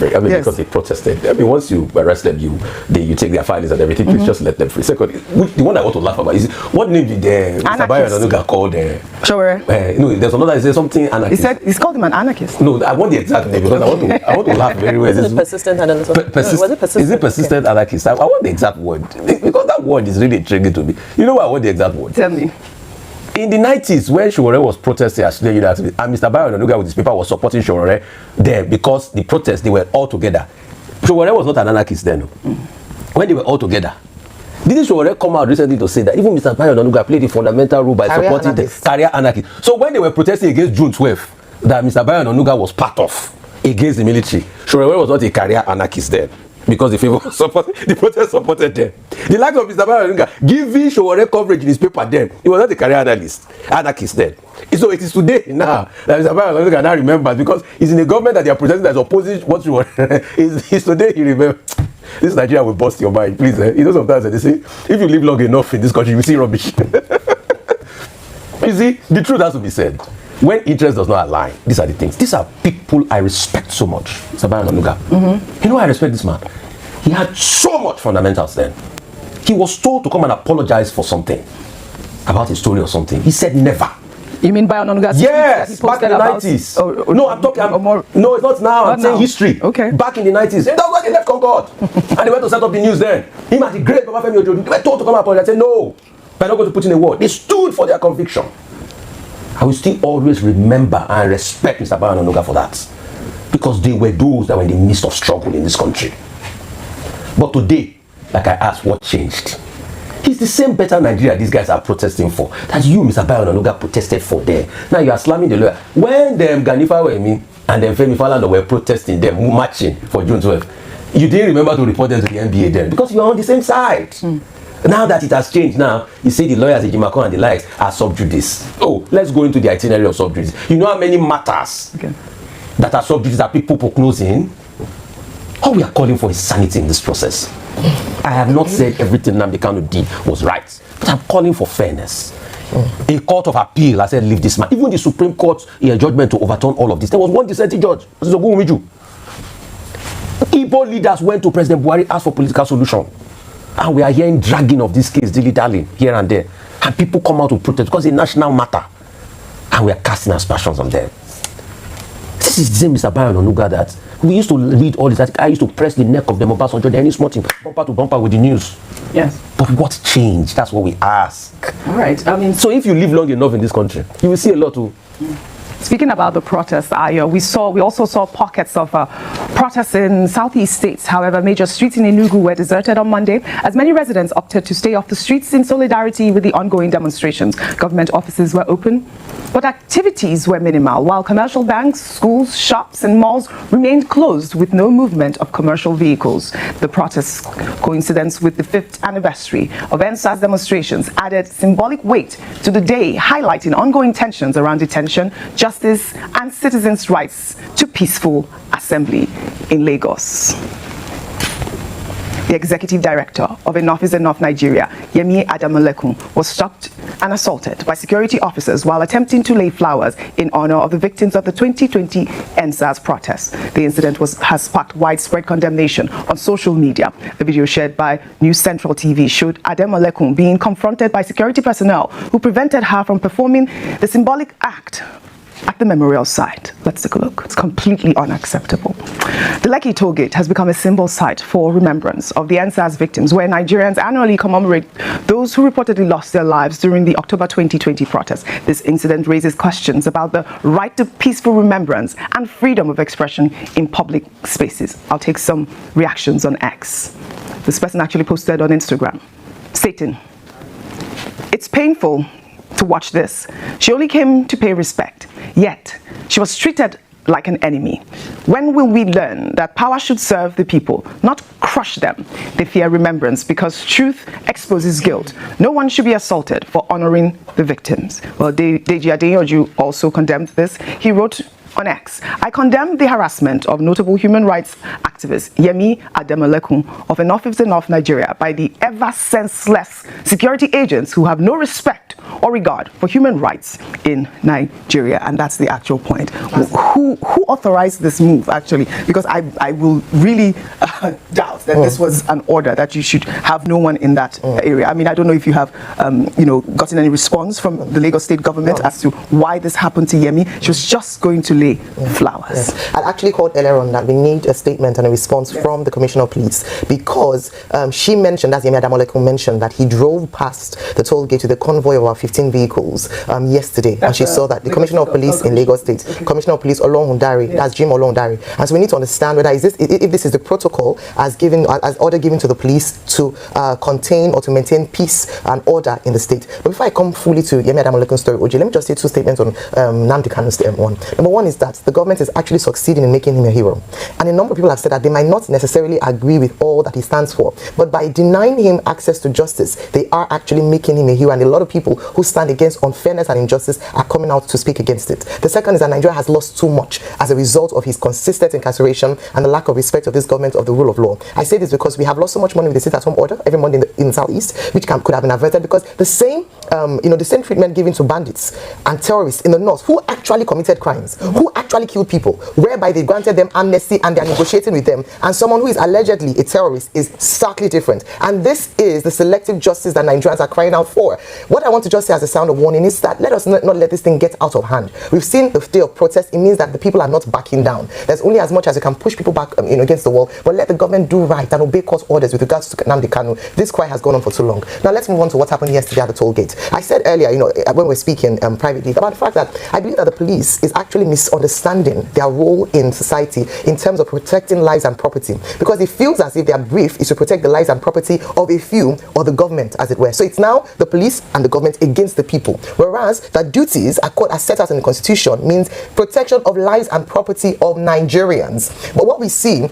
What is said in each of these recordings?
I mean, because they protested. I mean, once you arrest them, you take their filings and everything. Please just let them free. Second, the one I want to laugh about is what name did Mr. Bayo Onanuga called? Sure. No, there's another. He said something anarchist. He said he's called him an anarchist. No, I want the exact name because I want to laugh very well. Is it persistent anarchist? Was it persistent? Is it persistent anarchist? I want the exact word because that word is really intriguing to me. You know what? I want the exact word. Tell me. In the 90s, when Showore was protesting at Sule University, and Mr. Bayo Onanuga with his paper was supporting Showore there because the protests, they were all together. Showore was not an anarchist then. When they were all together, didn't Showore come out recently to say that even Mr. Bayo Onanuga played a fundamental role by supporting the career anarchist? So when they were protesting against June 12th, that Mr. Bayo Onanuga was part of against the military, Showore was not a career anarchist then. Because the protest supported them. The likes of Mr. Bayo Onanuga giving Showore coverage in his paper then, he was not a career anarchist then. So it is today now that Mr. Bayo Onanuga now remembers because he's in a government that they are protesting that is opposing what Showore is today he remembers. This Nigeria will bust your mind, please. You know sometimes they say, if you live long enough in this country, you see rubbish. You see, the truth has to be said. When interest does not align, these are the things. These are people I respect so much. Mr. Bayo Onanuga. You know why I respect this man? He had so much fundamentals then. He was told to come and apologize for something about his story or something. He said never. You mean Bayo Onanuga? Yes, back in the 90s. No, I'm talking. No, it's not now. I'm saying history. Okay. Back in the 90s. That's why they left Concord. And they went to set up the news then. Him and the great Babafemi Ojo, they were told to come and apologize. I said, no, we're not going to put in a word. They stood for their conviction. I will still always remember and respect Mr. Bayo Onanuga for that. Because they were those that were in the midst of struggle in this country. But today, like I asked, what changed? It's the same better Nigeria these guys are protesting for that you, Mr. Bayo Onanuga, protested for there. Now you are slamming the lawyer. When them Ganifa Wemi and them Femi Falana were protesting, them marching for June 12th, you didn't remember to report them to the NBA then because you are on the same side. Now that it has changed, now you see the lawyers, Ejimako and the likes are sub judice. Oh, let's go into the itinerary of sub judice. You know how many matters that are sub judice that people closing? All we are calling for is sanity in this process. I have not said everything Nnamdi Kanu did was right, but I'm calling for fairness. A court of appeal, I said, leave this man. Even the Supreme Court, judgment to overturn all of this. There was one dissenting judge, Igbo leaders went to President Buhari, asked for political solution. And we are hearing dragging of this case, dilly-dallying, here and there. And people come out to protest because it's a national matter. And we are casting aspersions on them. This is the same Mr. Bayo Onanuga that we used to read all this. I used to press the neck of them Obasanjo, any small thing, bumper to bumper with the news. Yes. But what changed? That's what we ask. All right. I mean, so if you live long enough in this country, you will see a lot of. Speaking about the protests, we also saw pockets of protests in southeast states. However, major streets in Enugu were deserted on Monday as many residents opted to stay off the streets in solidarity with the ongoing demonstrations. Government offices were open, but activities were minimal, while commercial banks, schools, shops and malls remained closed with no movement of commercial vehicles. The protests, coincidence with the 5th anniversary of NSAS demonstrations, added symbolic weight to the day, highlighting ongoing tensions around detention, justice and citizens' rights to peaceful assembly in Lagos. The executive director of Enough is Enough Nigeria, Yemi Adamulekun, was stopped and assaulted by security officers while attempting to lay flowers in honor of the victims of the 2020 NSAS protests. The incident has sparked widespread condemnation on social media. The video shared by News Central TV showed Adamulekun being confronted by security personnel who prevented her from performing the symbolic act at the memorial site. Let's take a look. It's completely unacceptable. The Lekki toll gate has become a symbol site for remembrance of the NSAS victims, where Nigerians annually commemorate those who reportedly lost their lives during the October 2020 protests. This incident raises questions about the right to peaceful remembrance and freedom of expression in public spaces. I'll take some reactions on X. This person actually posted on Instagram, stating, "It's painful to watch this. She only came to pay respect, yet she was treated like an enemy. When will we learn that power should serve the people, not crush them? They fear remembrance because truth exposes guilt. No one should be assaulted for honoring the victims." Well, Deji Adeyoju also condemned this. He wrote on X, I condemn the harassment of notable human rights activist Yemi Ademoleku of Enough is Enough Nigeria by the ever senseless security agents who have no respect or regard for human rights in Nigeria. And that's the actual point. Who authorized this move, actually? Because I will really doubt that this was an order that you should have no one in that area. I mean, I don't know if you have, gotten any response from the Lagos state government as to why this happened to Yemi. She was just going to lay flowers. Yes. I actually called earlier on that we need a statement and a response from the Commissioner of Police, because she mentioned, as Yemi Ademoleku mentioned, that he drove past the toll gate with a convoy of about 15 vehicles yesterday, and she saw that the Commissioner of Police in Lagos State, Commissioner of Police Olohundare, that's Jim Olohundare, and so we need to understand whether if this is the protocol as order given to the police to contain or to maintain peace and order in the state. But before I come fully to Yemi Adamoleku's story, OJ, let me just say two statements on Nnamdi Kanu's one. Number one is that the government is actually succeeding in making him a hero, and a number of people have said that they might not necessarily agree with all that he stands for, but by denying him access to justice, they are actually making him a hero, and a lot of people who stand against unfairness and injustice are coming out to speak against it. The second is that Nigeria has lost too much as a result of his consistent incarceration and the lack of respect of this government of the rule of law. I say this because we have lost so much money with the sit-at-home order every month in the southeast, which could have been averted, because the same treatment given to bandits and terrorists in the north who actually committed crimes, who actually killed people, whereby they granted them amnesty and they are negotiating with them, and someone who is allegedly a terrorist is starkly different. And this is the selective justice that Nigerians are crying out for. What I want to just say as a sound of warning is that let us not let this thing get out of hand. We've seen the day of protest. It means that the people are not backing down. There's only as much as you can push people back against the wall, but let the government do right and obey court orders with regards to Nnamdi Kanu. This cry has gone on for too long. Now let's move on to what happened yesterday at the toll gate. I said earlier, when we're speaking privately, about the fact that I believe that the police is actually misunderstanding their role in society in terms of protecting lives and property, because it feels as if their brief is to protect the lives and property of a few, or the government, as it were. So it's now the police and the government against the people, whereas the duties as set out in the Constitution means protection of lives and property of Nigerians. But what we see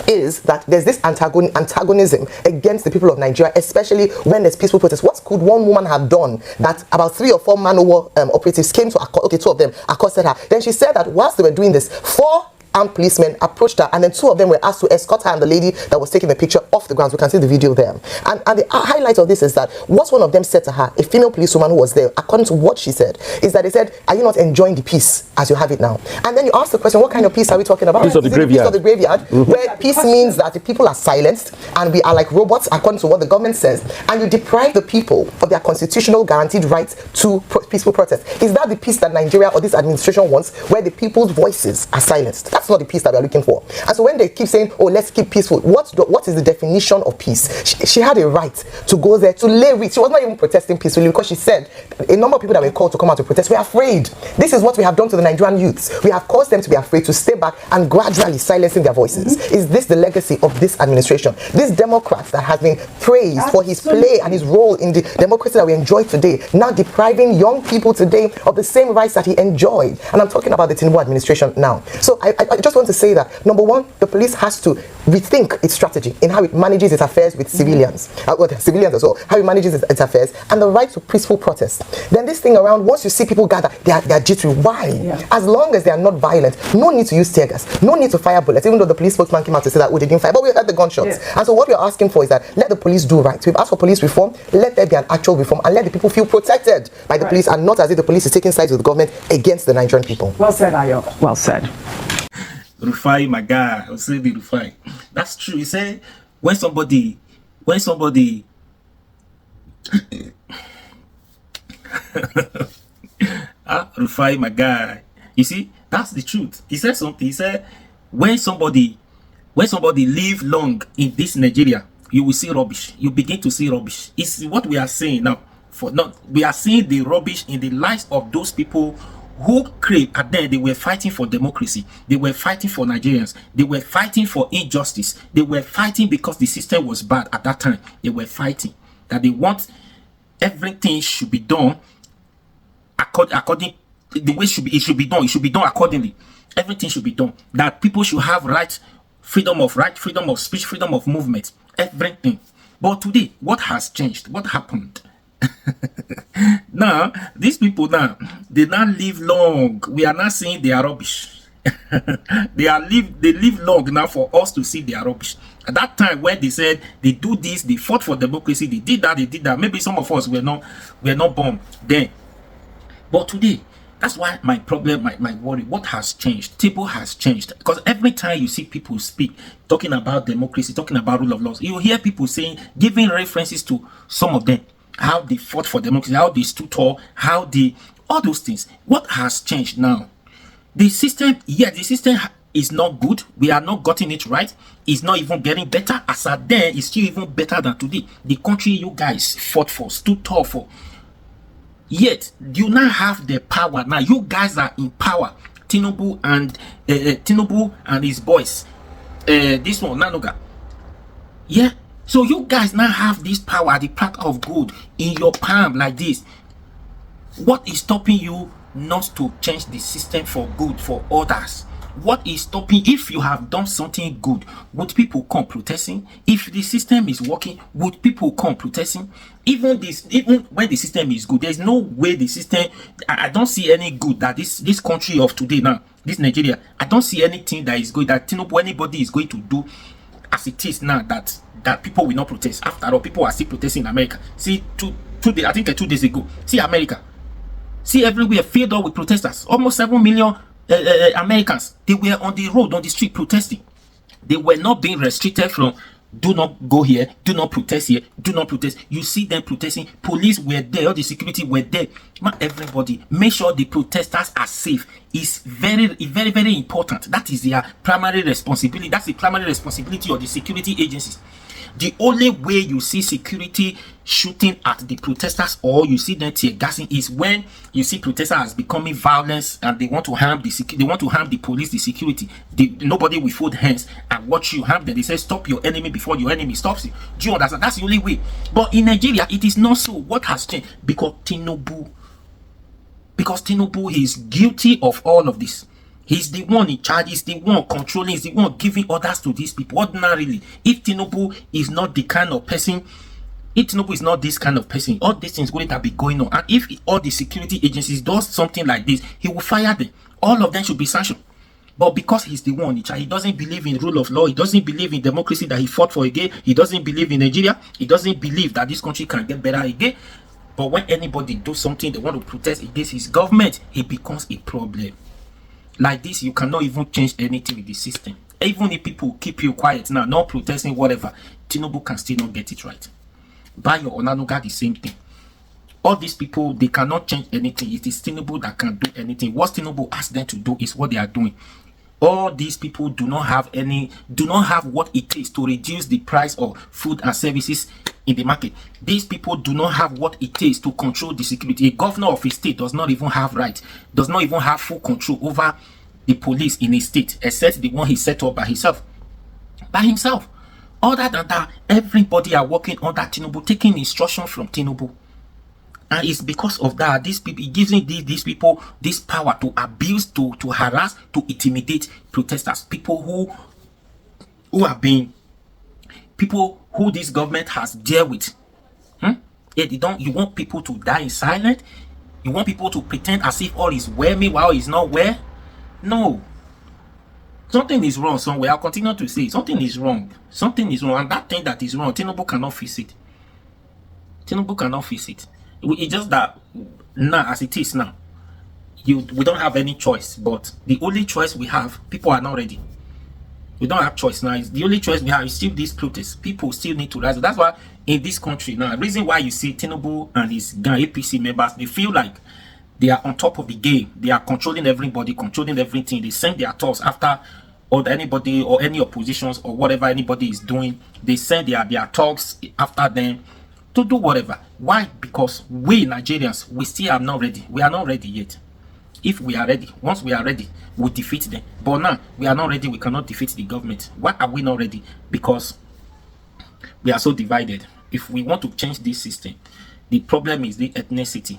is that there's this antagonism against the people of Nigeria, especially when there's peaceful protests. What could one woman have done that about 3 or 4 man-o-war operatives came to, two of them accosted her? Then she said that whilst they were doing this, 4 armed policemen approached her, and then 2 of them were asked to escort her and the lady that was taking the picture off the ground. We can see the video there. And the highlight of this is that what one of them said to her, a female policewoman who was there, according to what she said, is that they said, "Are you not enjoying the peace as you have it now?" And then you ask the question, what kind of peace are we talking about? Peace of the graveyard. Peace of the graveyard, where peace means that the people are silenced and we are like robots, according to what the government says, and you deprive the people of their constitutional guaranteed rights to peaceful protest. Is that the peace that Nigeria or this administration wants, where the people's voices are silenced? That's not the peace that we are looking for. And so when they keep saying, "Oh, let's keep peaceful," what is the definition of peace? She had a right to go there to lay with. She was not even protesting peacefully, because she said a number of people that were called to come out to protest were afraid. This is what we have done to the Nigerian youths. We have caused them to be afraid, to stay back, and gradually silencing their voices. Is this the legacy of this administration? This Democrat that has been praised for his play and his role in the democracy that we enjoy today, now depriving young people today of the same rights that he enjoyed. And I'm talking about the Tinubu administration now. So I just want to say that, number one, the police has to rethink its strategy in how it manages its affairs with civilians, civilians as well, how it manages its affairs, and the right to peaceful protest. Then this thing around, once you see people gather, they are jittery. Why? Yeah. As long as they are not violent, no need to use tear gas, no need to fire bullets, even though the police spokesman came out to say that, "Oh, they didn't fire," but we heard the gunshots. Yeah. And so what we're asking for is that let the police do right. So we've asked for police reform, let there be an actual reform, and let the people feel protected by the police, and not as if the police is taking sides with the government against the Nigerian people. Well said, Ayo. Well said. Rufai, my guy, I'll say the Rufai. That's true. You say when somebody Rufai, my guy. You see, that's the truth. He said something. He said when somebody live long in this Nigeria, you will see rubbish. You begin to see rubbish. It's what we are saying now. We are seeing the rubbish in the lives of those people who crave, and then they were fighting for democracy. They were fighting for Nigerians. They were fighting for injustice. They were fighting because the system was bad at that time. They were fighting that they want everything should be done according the way it should be done. It should be done accordingly. Everything should be done. That people should have freedom of speech, freedom of movement, everything. But today, what has changed? What happened? Now, these people now, they now live long. We are not saying they are rubbish. They live long now for us to see their rubbish. At that time when they said they do this, they fought for democracy, they did that. Maybe some of us were not born then. But today, that's why my problem, my worry, what has changed? Table has changed. Because every time you see people speak, talking about democracy, talking about rule of laws, you hear people saying, giving references to some of them, how they fought for democracy, how they stood tall, all those things. What has changed now? The system is not good. We are not getting it right. It's not even getting better. As at then, it's still even better than today. The country you guys fought for, stood tall for. Yet, you now have the power. Now, you guys are in power. Tinubu and his boys. This one, Nanuga. Yeah. So, you guys now have this power, the platter of gold, in your palm like this. What is stopping you not to change the system for good for others? What is stopping? If you have done something good, would people come protesting? If the system is working, would people come protesting? Even when the system is good, there's no way the system. I don't see any good that this country of today now, this Nigeria, I don't see anything that is good that Tinubu, anybody is going to do as it is now that people will not protest. After all, people are still protesting in America. See, I think 2 days ago, see America. See everywhere filled up with protesters. Almost 7 million Americans. They were on the road, on the street protesting. They were not being restricted from do not go here, do not protest here, do not protest. You see them protesting. Police were there, all the security were there. Not everybody. Make sure the protesters are safe. It's very, very, very important. That is their primary responsibility. That's the primary responsibility of the security agencies. The only way you see security shooting at the protesters or you see them tear gassing is when you see protesters as becoming violence and they want to harm the police, the security. Nobody will fold hands and watch you harm them. They say stop your enemy before your enemy stops you. Do you understand? That's the only way. But in Nigeria, it is not so. What has changed? Because Tinubu is guilty of all of this. He's the one in charge, he's the one controlling, he's the one giving orders to these people. Ordinarily, if Tinubu is not the kind of person, if Tinubu is not this kind of person, all these things going to be going on. And if all the security agencies does something like this, he will fire them. All of them should be sanctioned. But because he's the one in charge, he doesn't believe in rule of law, he doesn't believe in democracy that he fought for again, he doesn't believe in Nigeria, he doesn't believe that this country can get better again. But when anybody does something, they want to protest against his government, he becomes a problem. Like this, you cannot even change anything with the system. Even if people keep you quiet now, not protesting, whatever, Tinubu can still not get it right. Bayo or Nanuga, the same thing. All these people, they cannot change anything. It is Tinubu that can do anything. What Tinubu asks them to do is what they are doing. All these people do not have what it takes to reduce the price of food and services in the market. These people do not have what it takes to control the security. A governor of a state does not even have full control over the police in a state, except the one he set up by himself. Other than that, everybody are working under Tinubu, taking instruction from Tinubu. And it's because of that, these people, it gives these people this power to abuse, to harass, to intimidate protesters. People who this government has dealt with. You want people to die in silence? You want people to pretend as if all is well, meanwhile it's not well? No. Something is wrong somewhere. I'll continue to say something is wrong. Something is wrong. And that thing that is wrong, Tinubu cannot fix it. It's just that now, as it is now, we don't have any choice. But the only choice we have, people are not ready. We don't have choice now. The only choice we have is still this protest. People still need to rise. That's why in this country now, the reason why you see Tinubu and his APC members, they feel like they are on top of the game. They are controlling everybody, controlling everything. They send their thoughts after anybody or any oppositions or whatever anybody is doing. They send their talks after them to do whatever. Why? Because we Nigerians, we still are not ready. We are not ready yet. If we are ready, once we are ready, we'll defeat them. But now, we are not ready, we cannot defeat the government. Why are we not ready? Because we are so divided. If we want to change this system, the problem is the ethnicity.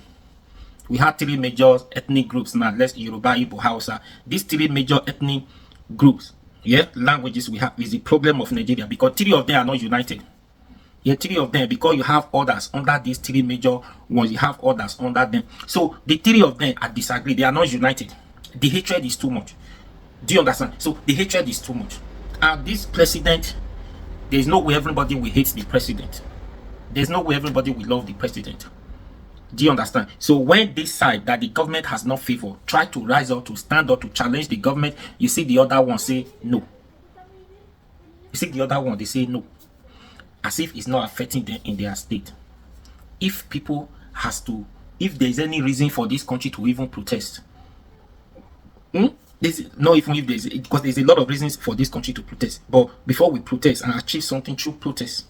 We have 3 major ethnic groups now. Let's Yoruba, Igbo, Hausa. These 3 major ethnic groups, languages we have is the problem of Nigeria because 3 of them are not united. 3 of them, because you have others under these 3 major ones, you have others under them. So the 3 of them are disagreed. They are not united. The hatred is too much. Do you understand? So the hatred is too much. And this president, there's no way everybody will hate the president. There's no way everybody will love the president. Do you understand? So when this side that the government has not favored try to rise up, to stand up, to challenge the government, you see the other one say no. You see the other one, they say no. As if it's not affecting them in their state. If people has to, if there's any reason for this country to even protest, not even if there's, because there's a lot of reasons for this country to protest. But before we protest and achieve something through protest,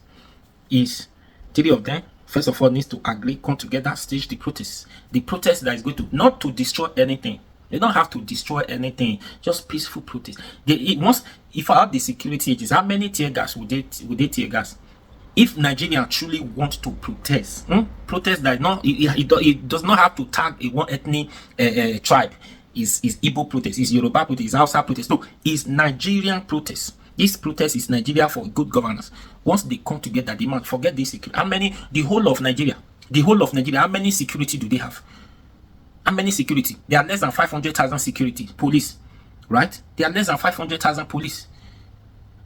is 3 of them, first of all, needs to agree, come together, stage the protest. The protest that is going to, not to destroy anything. They don't have to destroy anything, just peaceful protest. If I have the security agents, how many tear gas would they tear gas? If Nigeria truly want to protest, protest that it does not have to tag a one ethnic tribe. Is Igbo protest, is Yoruba protest, is Hausa protest. No, it's Nigerian protest. This protest is Nigeria for good governance. Once they come together, demand, forget this security. How many, the whole of Nigeria, how many security do they have? How many security? They are less than 500,000 security, police, right? They are less than 500,000 police.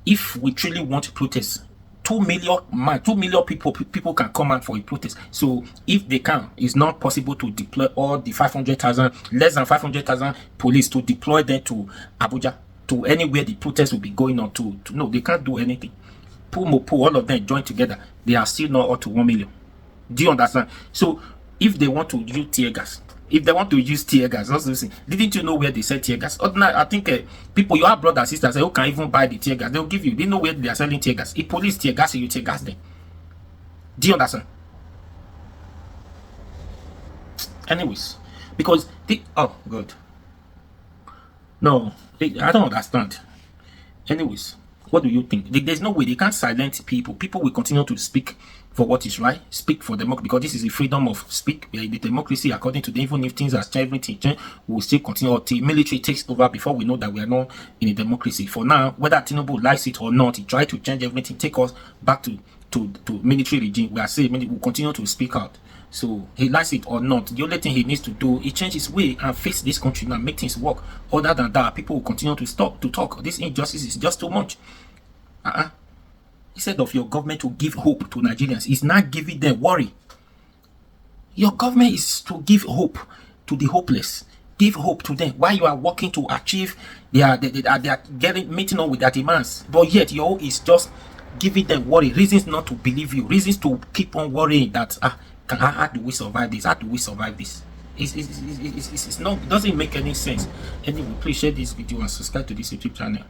If we truly want to protest, 2 million people can come out for a protest. So if they can, it's not possible to deploy all the 500,000, less than 500,000 police, to deploy them to Abuja, to anywhere the protest will be going on. No, they can't do anything. All of them join together, they are still not up to 1 million. Do you understand? So if they want to use tear gas, also, didn't you know where they sell tear gas? I think people, you have brothers, sisters who can even buy the tear gas. They'll give you. They know where they are selling tear gas. If police tear gas, you tear gas them. Do you understand? Anyways, because oh god, no, I don't understand. Anyways, what do you think? There's no way they can't silence people. People will continue to speak for what is right, speak for democracy, because this is the freedom of speak. The democracy, according to them, even if things have changed, everything changed, we will still continue until military takes over before we know that we are not in a democracy. For now, whether Tinubu likes it or not, he tried to change everything, take us back to military regime. We are saying we will continue to speak out. So he likes it or not, the only thing he needs to do is change his way and face this country and make things work. Other than that, people will continue to talk. This injustice is just too much. Instead of your government to give hope to Nigerians, it's not giving them worry. Your government is to give hope to the hopeless. Give hope to them while you are working to achieve. They are meeting up with their demands, but yet your own is just giving them worry, reasons not to believe you, reasons to keep on worrying that how do we survive this? How do we survive this? It's not, it doesn't make any sense. Anyway, please share this video and subscribe to this YouTube channel.